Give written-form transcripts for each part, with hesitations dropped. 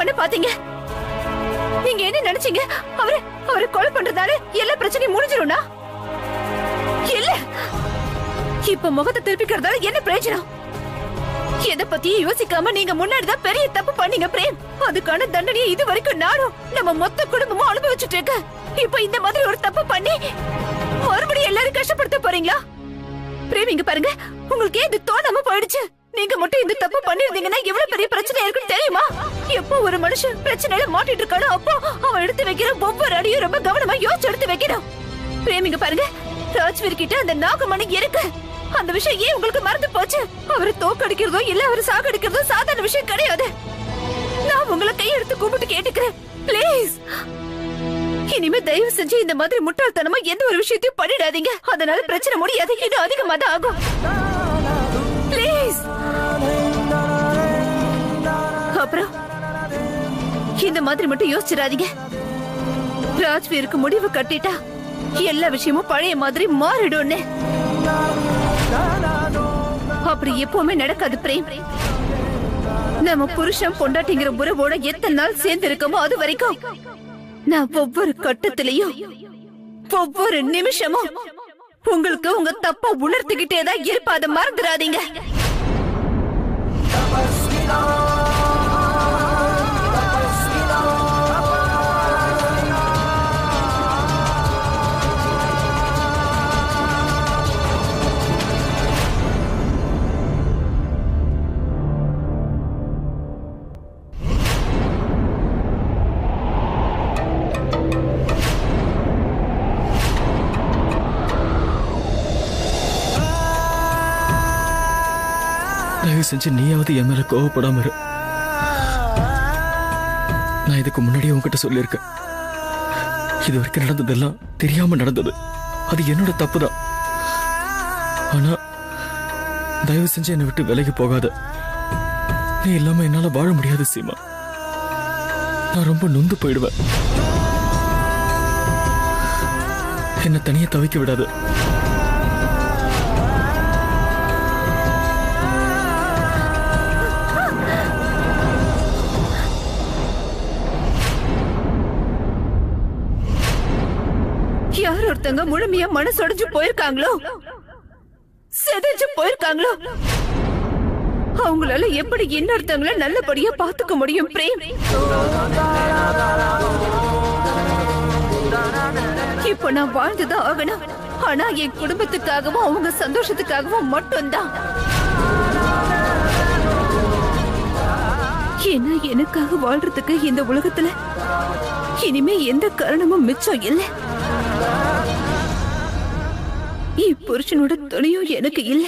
பண்ண பாத்தீங்க? நீங்க என்ன நினைச்சீங்க? அவரை கொலை பண்றதால எல்லா பிரச்சனையும் முடிஞ்சிரும்னா? இல்ல. இப்ப முகத்தை திருப்பிக்கிறதால என்ன பிரயோஜனம்? எதை பத்தியும் யோசிக்காம நீங்க முன்னாடிதான் பெரிய தப்பு பண்ணீங்க பிரேம். அதுக்கான தண்டனையை இது வரைக்கும் நானும் நம்ம மொத்த குடும்பமும் அனுபவிச்சுட்டு இருக்க. இப்ப இந்த மாதிரி ஒரு தப்பு பண்ணி மறுபடியும் எல்லாரும் கஷ்டப்படுத்த போறீங்களா? பிரேம், இங்க பாருங்க, உங்களுக்கு இது தோணாம போயிடுச்சு. நீங்க மட்டும் இந்த தப்பு பண்ணிருந்தீங்கன்னா எவ்வளவு பெரிய பிரச்சனை இருக்குன்னு தெரியுமா? எப்போ ஒரு மனுஷன் பிரச்சனையில மாட்டிட்டு இருக்கானோ அப்போ அவன் எடுத்து வைக்கிற ஒவ்வொரு அடியும் ரொம்ப கவனமா யோசிச்சு எடுத்து வைக்கணும். பிரேம், இங்க பாருங்க, ராஜ்வீர் கிட்ட அந்த நாகமணி இருக்கு. அந்த விஷயம் ஏன் உங்களுக்கு மறந்து போச்சு? அவரை தோக்கடிக்கிறதோ இல்ல அவரை சாகடிக்கிறதோ சாதாரண விஷயம் கிடையாது. நான் உங்களை கையெடுத்து கூப்பிட்டு கேட்டுக்கிறேன், பிளீஸ். இனிமே தயவு செஞ்சு இந்த மாதிரி முட்டாள்தனமா எந்த ஒரு விஷயத்தையும் பண்ணிடாதீங்க. அதனால பிரச்சனை முடியாது, இன்னும் அதிகமா தான் ஆகும். பிளீஸ். அப்புறம் இந்த மாதிரி மட்டும் யோசிச்சிடாதீங்க. ராஜ்வீருக்கு முடிவு கட்டிட்டா எல்லா விஷயமும் பழைய மாதிரி மாறிடும்னு. அப்படி எப்பவுமே நடக்காது பிரேம். நம்ம புருஷன் பொண்டாட்டிங்கிற உறவோட எத்தனை நாள் சேர்ந்து இருக்கோமோ அது வரைக்கும் நான் ஒவ்வொரு கட்டத்திலையும் ஒவ்வொரு நிமிஷமும் உங்களுக்கு உங்க தப்ப உணர்த்திக்கிட்டே தான் இருப்ப. அதை மறந்துடாதீங்க. தயவு செஞ்சு நீயாவது என் மேல கோவப்படாம இரு. நான் இதுக்கு முன்னாடியே உன்கிட்ட சொல்லியிருக்கேன், இது வரைக்கும் நடந்ததெல்லாம் தெரியாம நடந்தது. அது என்னோட தப்பு தான். ஆனா தயவு செஞ்சு என்னை விட்டு விலகி போகாத. நீ இல்லாம என்னால வாழ முடியாது சீமா. நான் ரொம்ப நொந்து போயிடுவேன். என்னை தனியா தவிக்க விடாது. யார் ஒருத்தங்க முழுமையா மனசொடைஞ்சு போயிருக்காங்களோ, செதஞ்சு போயிருக்காங்களோ, அவங்களால எப்படி இன்னொருத்தவங்கள நல்லபடியா பாத்துக்க முடியும் பிரேம்? இப்ப நான் வாழ்ந்துதான் ஆகணும். ஆனா என் குடும்பத்துக்காகவும் அவங்க சந்தோஷத்துக்காகவும் மட்டும்தான். ஏன்னா எனக்காக வாழ்றதுக்கு இந்த உலகத்துல இனிமே எந்த காரணமும் மிச்சம் இல்லை. புருஷனோட துணையும் எனக்கு இல்ல.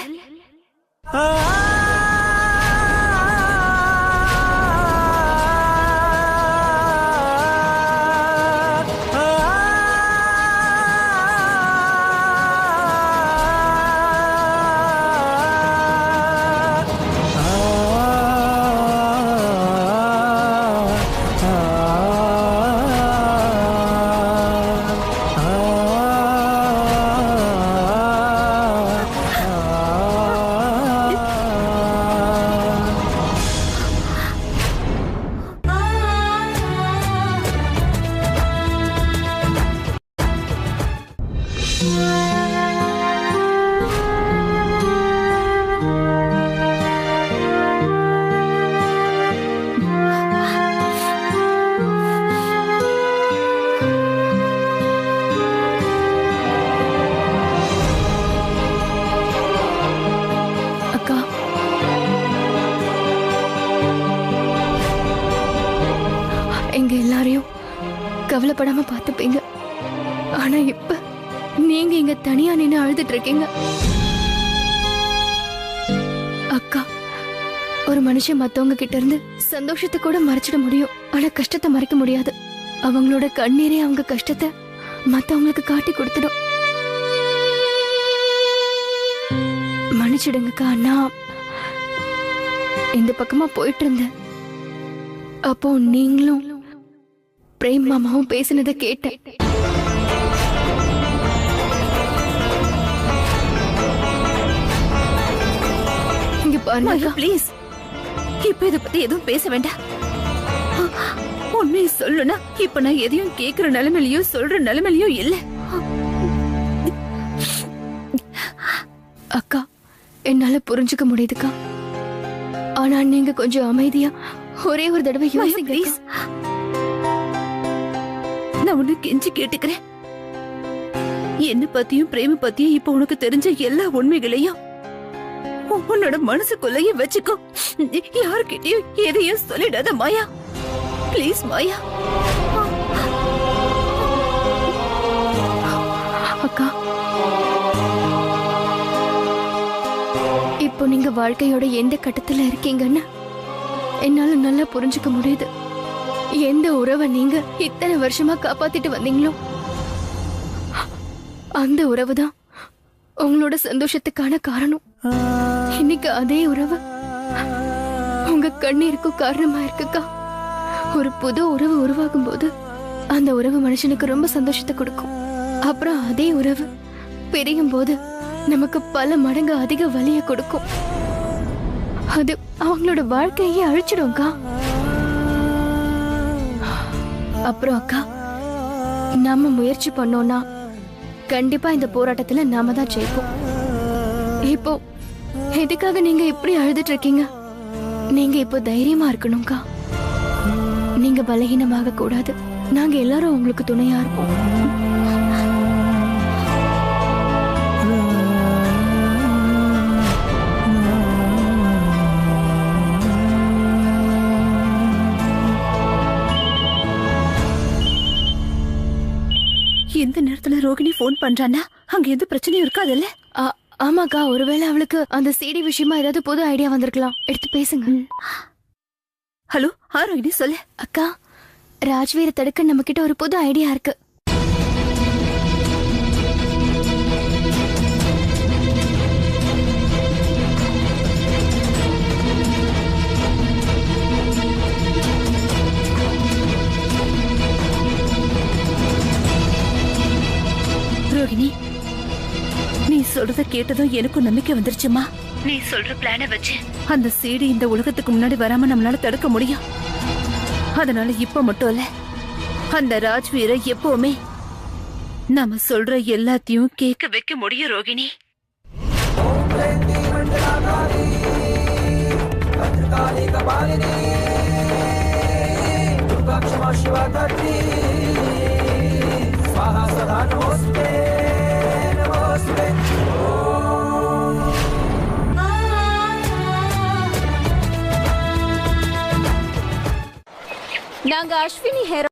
கவலைப்படாம பாத்துப்பீங்க. ஆனா இப்ப நீங்க இங்க தனியா நின்னு அழுதுட்டு இருக்கீங்க. அக்கா, ஒரு மனுஷன் மத்தவங்க கிட்ட இருந்து சந்தோஷத்தை கூட மறைச்சிட முடியும், ஆனா கஷ்டத்தை மறைக்க முடியாது. அவங்களோட கண்ணீரே அவங்க கஷ்டத்தை மத்தவங்களுக்கு காட்டி கொடுத்துடும். மன்னிச்சிடுங்கக்கா, நான் இந்த பக்கமா போயிட்டு இருந்தேன். அப்போ நீங்களும் பிரேம் மாமாவும் பேசினதை கேட்டேன். இங்க பாருங்க ப்ளீஸ், இப்ப இத பத்தி எதுவும் பேச வேண்டாம். உண்மையை சொல்லுனா இப்ப நான் எதையும் கேக்குற நிலைமையிலயோ சொல்ற நிலைமையிலயோ இல்ல. அக்கா, என்னால புரிஞ்சுக்க முடியுதுக்கா. ஆனா நீங்க கொஞ்சம் அமைதியா ஒரே ஒரு தடவை யோசிங்க ப்ளீஸ். நான் உன்னை கெஞ்சி கேட்டுக்கிறேன். என்ன பத்தியும் பிரேம பத்தியும் இப்ப உனக்கு தெரிஞ்ச எல்லா உண்மைகளையும் உன்னோட மனசுக்குள்ளேயே வச்சுக்கோ. யாருக்கிட்டயும் எதையும் சொல்லிடாத மாயா. ப்ளீஸ் மாயா. அக்கா, இப்போ நீங்க வாழ்க்கையோட எந்த கட்டத்துல இருக்கீங்கன்னு என்னால நல்லா புரிஞ்சுக்க முடியுது. எந்த உறவை நீங்க இத்தனை வருஷமா காப்பாத்திட்டு வந்தீங்களோ அந்த உறவு தான் உங்களோட சந்தோஷத்துக்கான காரணம். இன்னைக்கு அதே உறவு உங்க கண்ணீருக்கும் காரணமா இருக்குக்கா. ஒரு புது உறவு உருவாகும் போது அந்த உறவு மனுஷனுக்கு ரொம்ப சந்தோஷத்தை கொடுக்கும். அப்புறம் அதே உறவு பிரியும் போது நமக்கு பல மடங்கு அதிக வலியை கொடுக்கும். அது அவங்களோட வாழ்க்கையே அழிச்சிடும்க்கா. அப்புறம் அக்கா, நாம முயற்சி பண்ணோம்னா கண்டிப்பா இந்த போராட்டத்துல நாம தான் ஜெயிப்போம். இப்போ எதுக்காக நீங்க இப்படி அழுதுட்டு இருக்கீங்க? நீங்க இப்போ தைரியமா இருக்கணும்க்கா. நீங்க பலகீனமாக கூடாது. நாங்க எல்லாரும் உங்களுக்கு துணையா இருப்போம். எந்த நேரத்துல ரோகிணி போன் பண்றானா? அங்க எந்த பிரச்சனையும் இருக்காதுல்ல? ஆமாக்கா, ஒருவேளை அவளுக்கு அந்த சிடி விஷயமா ஏதாவது புது ஐடியா வந்திருக்கலாம். எடுத்து பேசுங்க. ஹலோ, ரோகிணி சொல்லு. அக்கா, ராஜ்வீரை தடுக்க நம்ம கிட்ட ஒரு புது ஐடியா இருக்கு. ரோகிணி, நீ சொல்றத கேட்டதும் எனக்கும் நம்பிக்கை வந்துருச்சுமா. நீ சொல்ற பிளான வச்சு அந்த சீடி இந்த உலகத்துக்கு முன்னாடி வராம நம்மளால தடுக்க முடியும். அதனால இப்ப மட்டும் இல்ல, அந்த ராஜ்வீரை எப்பவுமே நாம சொல்ற எல்லாத்தையும் கேட்க வைக்க முடியும் ரோகிணி. நாங்க அஸ்வினி ஹேரோ.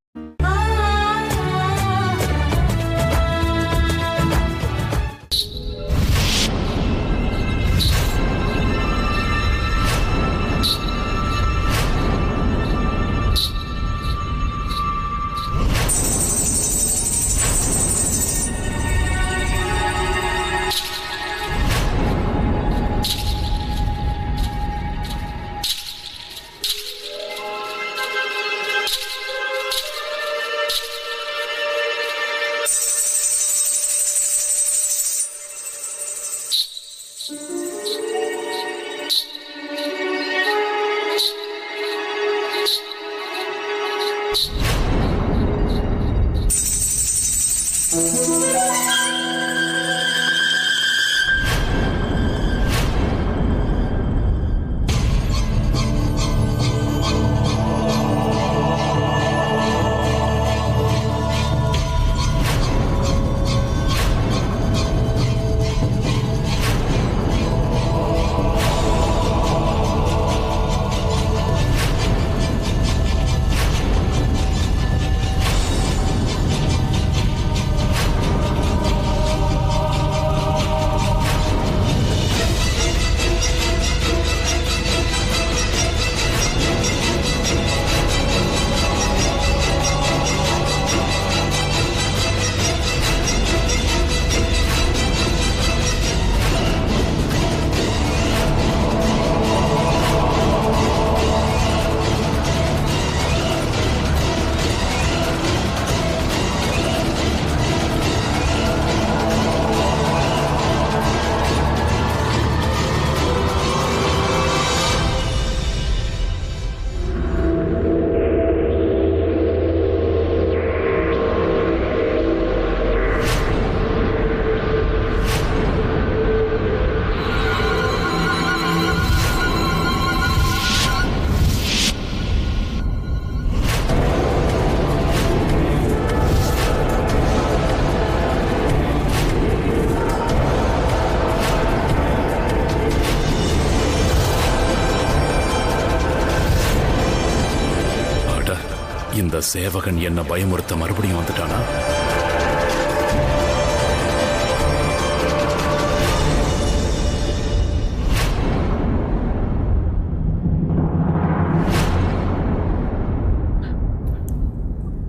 இந்த சேவகன் என்ன பயமுறுத்த மறுபடியும் வந்துட்டானா?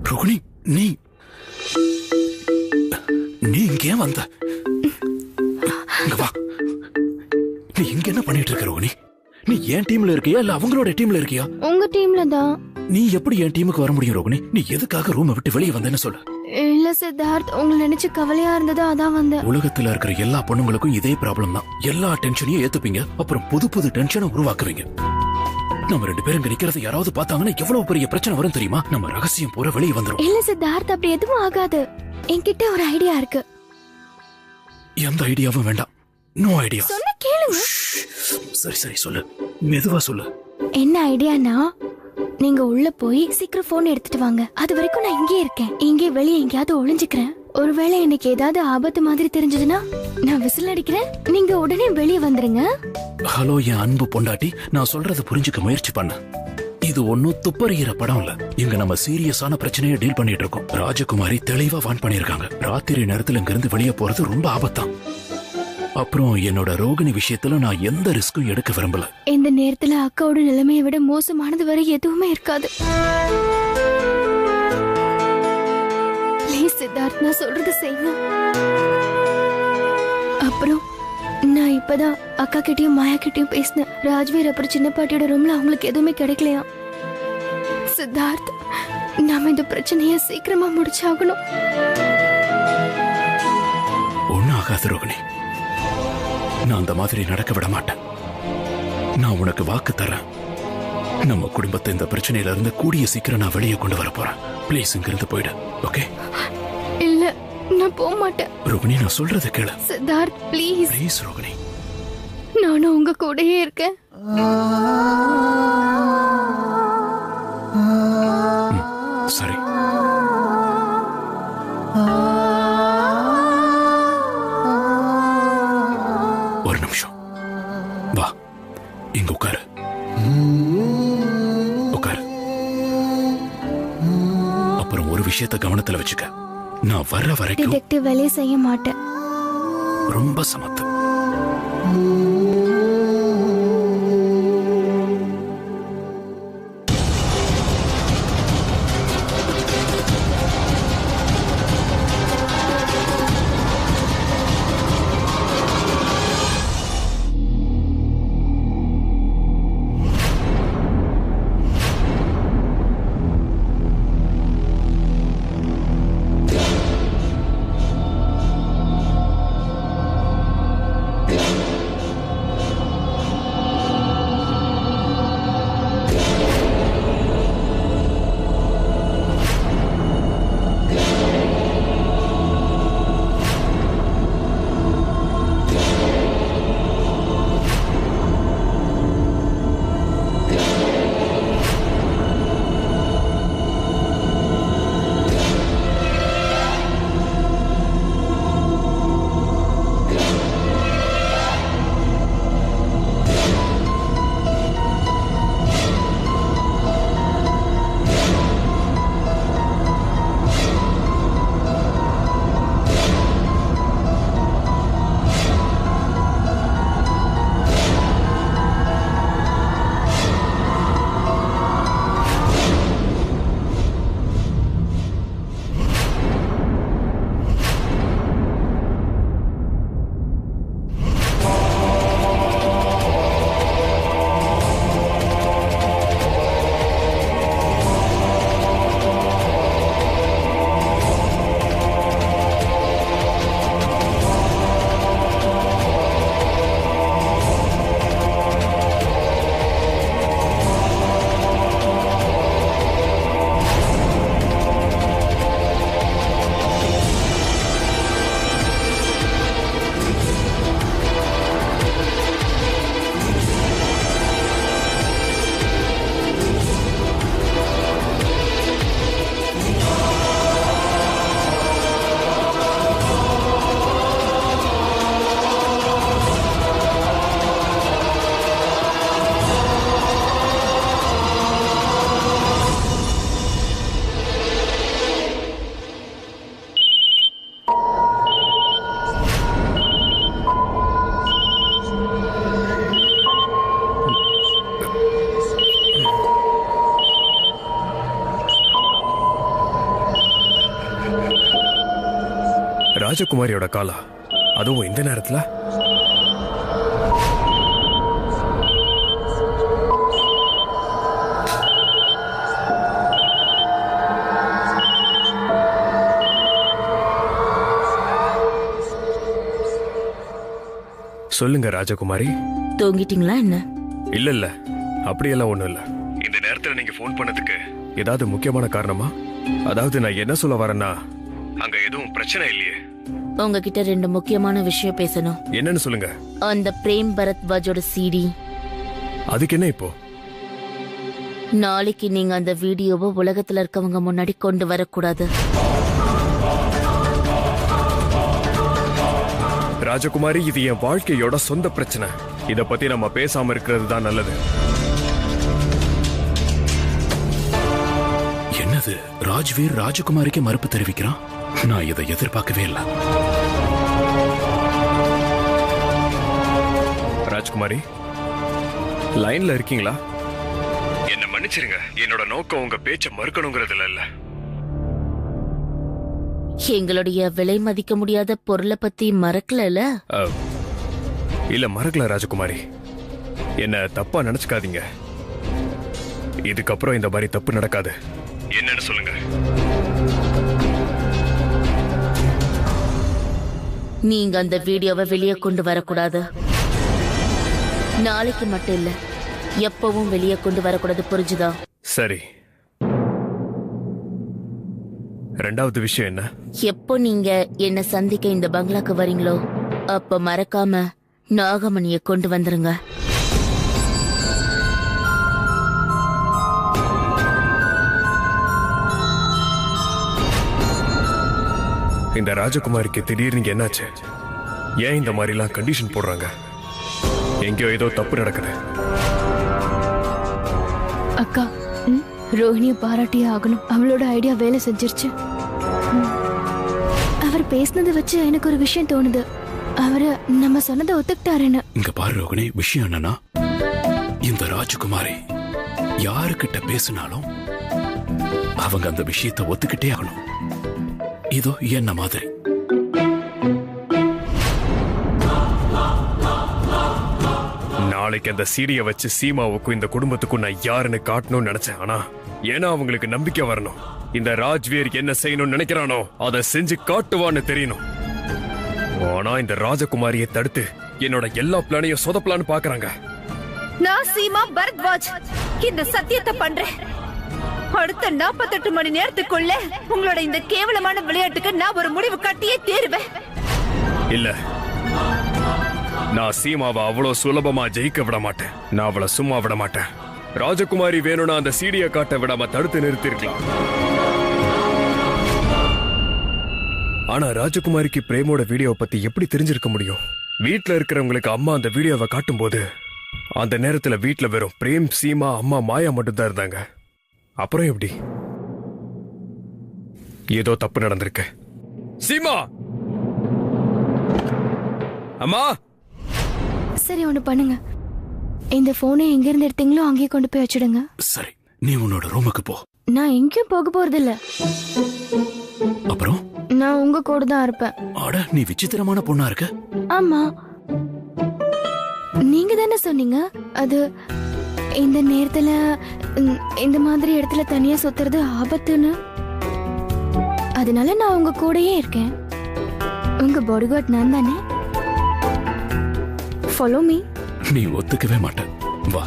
ரோகிணி, நீ இங்கே வந்த? இங்க வா. நீ இங்க என்ன பண்ணிட்டு இருக்க ரோகிணி? நீ என் டீம்ல இருக்கியா இல்ல அவங்களோட டீம்ல இருக்கியா? உங்க டீம்ல தான். நீ எப்படி என் டீமுக்கு வர முடியும் ரோகிணி? நீ எதுக்காக ரூமை விட்டு வெளியே வந்தேன்னு சொல்லு. இல்ல சித்தார்த், உங்களை நினைச்சு கவலையா இருந்தது, அதான் வந்தேன். உலகத்துல இருக்கிற எல்லா பொண்ணுங்களுக்கும் இதே ப்ராப்ளம் தான். எல்லா டென்ஷனையும் ஏத்துப்பீங்க, அப்புறம் புது புது டென்ஷனை உருவாக்குவீங்க. நம்ம 2 பேரும் இங்க நிக்கிறத யாராவது பார்த்தாங்கன்னா எவ்வளவு பெரிய பிரச்சனை வரும் தெரியுமா? நம்ம ரகசியம் பூரா வெளியே வந்துரும். இல்ல சித்தார்த், அப்படி எதுவும் ஆகாது. என்கிட்ட ஒரு ஐடியா இருக்கு. எந்த ஐடியாவும் வேண்டாம். No idea. சொன்ன கேளுங்க. சரி சரி சொல்லு, மெதுவா சொல்லு. என்ன ஐடியானா, நீங்க உள்ள போய் சீக்கிரம் போன் எடுத்துட்டு வாங்க. அது வரைக்கும் நான் இங்கே இருக்கேன். இங்கே வெளியே எங்கேயாவது ஒளிஞ்சுக்கிறேன். ஒருவேளை எனக்கு ஏதாவது ஆபத்து மாதிரி தெரிஞ்சதுன்னா நான் விசில் அடிக்கிறேன், நீங்க உடனே வெளியே வந்துருங்க. ஹலோ என் அன்பு பொண்டாட்டி, நான் சொல்றத புரிஞ்சுக்க முயற்சி பண்ண. இது ஒன்னும் துப்பறிகிற படம் இல்ல. இங்க நம்ம சீரியஸான பிரச்சனையை டீல் பண்ணிட்டு இருக்கோம். ராஜகுமாரி தெளிவா வான் பண்ணிருக்காங்க. ராத்திரி நேரத்துல இங்க இருந்து வெளியே போறது ரொம்ப ஆபத்தான். அப்புறம் என்னோட ரோகிணி விஷயத்துல நான் எந்த ரிஸ்க்கும் எடுக்க விரும்பல. இந்த நேரத்துல அக்காவோட நிலைமையை விட மோசமானது வரை எதுவுமே இருக்காது. ப்ளீஸ் சித்தார்த், நான் சொல்றது செய்யுங்க. அப்புறம் நான் இப்பதான் அக்கா கிட்டயும் மாயா கிட்டயும் பேசினேன். ராஜ்வீர் அப்புறம் சின்ன பாட்டியோட ரூம்ல அவங்களுக்கு எதுவுமே கிடைக்கலையா. சித்தார்த், நாம இந்த பிரச்சனைய சீக்கிரமா முடிச்சாகணும். ஒன்னும் ஆகாது ரோகிணி, நான் அந்த மாதிரி நடக்க விட மாட்டேன். நான் உனக்கு வாக்கு தரேன். நம்ம குடும்பத்தை இந்த பிரச்சனையில இருந்து கூடிய சீக்கிரம் நான் வெளியே கொண்டு வர போறேன். ப்ளீஸ் இங்க இருந்து போயிடு. ஓகே? இல்ல, நான் போக மாட்டேன். ரோகிணி, நான் சொல்றத கேளு. சித்தார்த் ப்ளீஸ். ப்ளீஸ் ரோகிணி. நானும் உங்க கூடயே இருக்கேன். சரி. ஒரு நிமிஷம் வா, இங்க உட்காரு. உட்காரு. அப்புறம் ஒரு விஷயத்தை கவனத்துல வச்சுக்க. நான் வர்ற வரைக்கும் டிடெக்டிவ் வேலையை செய்ய மாட்டேன். ரொம்ப சமத்து. ராஜகுமாரியோட காலா, அதுவும் இந்த நேரத்துல? சொல்லுங்க ராஜகுமாரி. தூங்கிட்டீங்களா என்ன? இல்ல இல்ல, அப்படியெல்லாம் ஒண்ணும் இல்ல. இந்த நேரத்துல நீங்க போன் பண்ணதுக்கு ஏதாவது முக்கியமான காரணமா? அதாவது நான் என்ன சொல்ல வரேன்னா, அங்க எதுவும் பிரச்சனை இல்லையே? உங்ககிட்ட 2 முக்கியமான விஷயம் பேசணும். என்னன்னு சொல்லுங்க. அந்த பிரேம் பரத்வாஜோட சிடி. அதுக்கு என்ன இப்போ? நாளைக்கு நீங்க அந்த வீடியோவை உலகத்துல இருக்கவங்க முன்னாடி கொண்டு வரக்கூடாது. ராஜகுமாரி, இது என் வாழ்க்கையோட சொந்த பிரச்சனை. இத பத்தி நம்ம பேசாம இருக்கிறது தான் நல்லது. என்னது, ராஜ்வீர் ராஜகுமாரிக்கு மறுப்பு தெரிவிக்கிறான்? நான் இதை எதிர்பார்க்கவே இல்லை. ராஜ்குமாரி, லைன்ல இருக்கீங்களா? என்ன மன்னிச்சிருங்க, என்னோட நோக்கம் உங்க பேச்ச மறுக்கணுங்கிறதுல இல்ல. எங்களுடைய விலை மதிக்க முடியாத பொருளை பத்தி மறக்கல? இல்ல, மறக்கல ராஜகுமாரி. என்ன தப்பா நினைச்சுக்காதீங்க. இதுக்கப்புறம் இந்த மாதிரி தப்பு நடக்காது. என்னன்னு சொல்லுங்க. நீங்க அந்த வீடியோவை வெளியே கொண்டு வரக்கூடாது. நாளைக்கு மட்டும் இல்ல, எப்பவும் வெளியே கொண்டு வரக்கூடாது, புரிஞ்சுதா? சரி. ரெண்டாவது விஷயம் என்ன? எப்போ நீங்க என்ன சந்திக்க இந்த பங்களாக்கு வரீங்களோ அப்ப மறக்காம நாகமணியை கொண்டு வந்துருங்க. இந்த ராஜகுமாரிக்கு திடீர்னு என்னாச்சு? ஏன் இந்த மாதிரிலாம் கண்டிஷன் போடுறாங்க? எங்கேயோ ஏதோ தப்பு நடக்குது. அக்கா, ரோஹிணிய பாராட்டியே ஆகணும். அவளோட ஐடியா வேலை செஞ்சிருச்சு. அவர் பேசினதை வச்சு எனக்கு ஒரு விஷயம் தோணுது. அவரு நம்ம சொன்னதை ஒத்துக்கிட்டாருன்னு. இங்க பாரு ரோகிணி, விஷயம் என்னன்னா, இந்த ராஜகுமாரி யாருக்கிட்ட பேசினாலும் அவங்க அந்த விஷயத்தை ஒத்துக்கிட்டே ஆகணும். இதோ என்ன மாதிரி. நாளைக்கு அந்த சீடியை வச்சு சீமாவுக்கும் இந்த குடும்பத்துக்கும் நான் யாருன்னு காட்டணும்னு நினைச்சேன். ஆனா ஏன்னா அவங்களுக்கு நம்பிக்கை வரணும். இந்த ராஜ்வீர் என்ன செய்யணும்னு நினைக்கிறானோ அதை செஞ்சு காட்டுவான்னு தெரியணும். ஆனா இந்த ராஜகுமாரியை தடுத்து என்னோட எல்லா பிளானையும் சொதப்பலான்னு பாக்குறாங்க. நான் சீமா பரத்வாஜ் இந்த சத்தியத்தை பண்றேன். அடுத்த 48 மணி நேரத்துக்குள்ள உங்களோட இந்த கேவலமான விளையாட்டுக்கு நான் ஒரு முடிவு கட்டியே தீருவேன். இல்ல, நான் சீமாவை அவ்வளவு சுலபமா ஜெயிக்க விட மாட்டேன். நான் அவளை சும்மா விட மாட்டேன். ராஜகுமாரி வேணும்னா அந்த சீடியை காட்ட விடாம தடுத்து நிறுத்திருக்கலாம். ஆனா ராஜகுமாரிக்கு பிரேமோட வீடியோவை பத்தி எப்படி தெரிஞ்சிருக்க முடியும்? வீட்டுல இருக்கிறவங்களுக்கு அம்மா அந்த வீடியோவை காட்டும் போது அந்த நேரத்துல வீட்டுல வெறும் பிரேம், சீமா, அம்மா மாயா மட்டும் தான் இருந்தாங்க. அப்புறம் எப்படி? ஏதோ தப்பு நடந்திருக்கு. சீமா, அம்மா. சரி, ஒண்ணு பண்ணுங்க. இந்த போனை எங்க இருந்து எடுத்தீங்களோ அங்கேயே கொண்டு போய் வச்சிடுங்க. சரி, நீ உன்னோட ரூமுக்கு போ. நான் எங்கேயும் போக போறது இல்ல. அப்புறம் நான் உங்க கூட தான் இருப்பேன். அட, நீ விசித்திரமான பொண்ணா இருக்க. ஆமா, நீங்க தானே சொன்னீங்க அது இந்த நேரத்துல இந்த மாதிரி இடத்துல தனியா சுத்துறது ஆபத்துன்னு. அதனால நான் உங்க கூடயே இருக்கேன். உங்க பாடிகார்ட் நான் தானே. Follow me. நீ ஒத்துக்கவே மாட்ட. வா.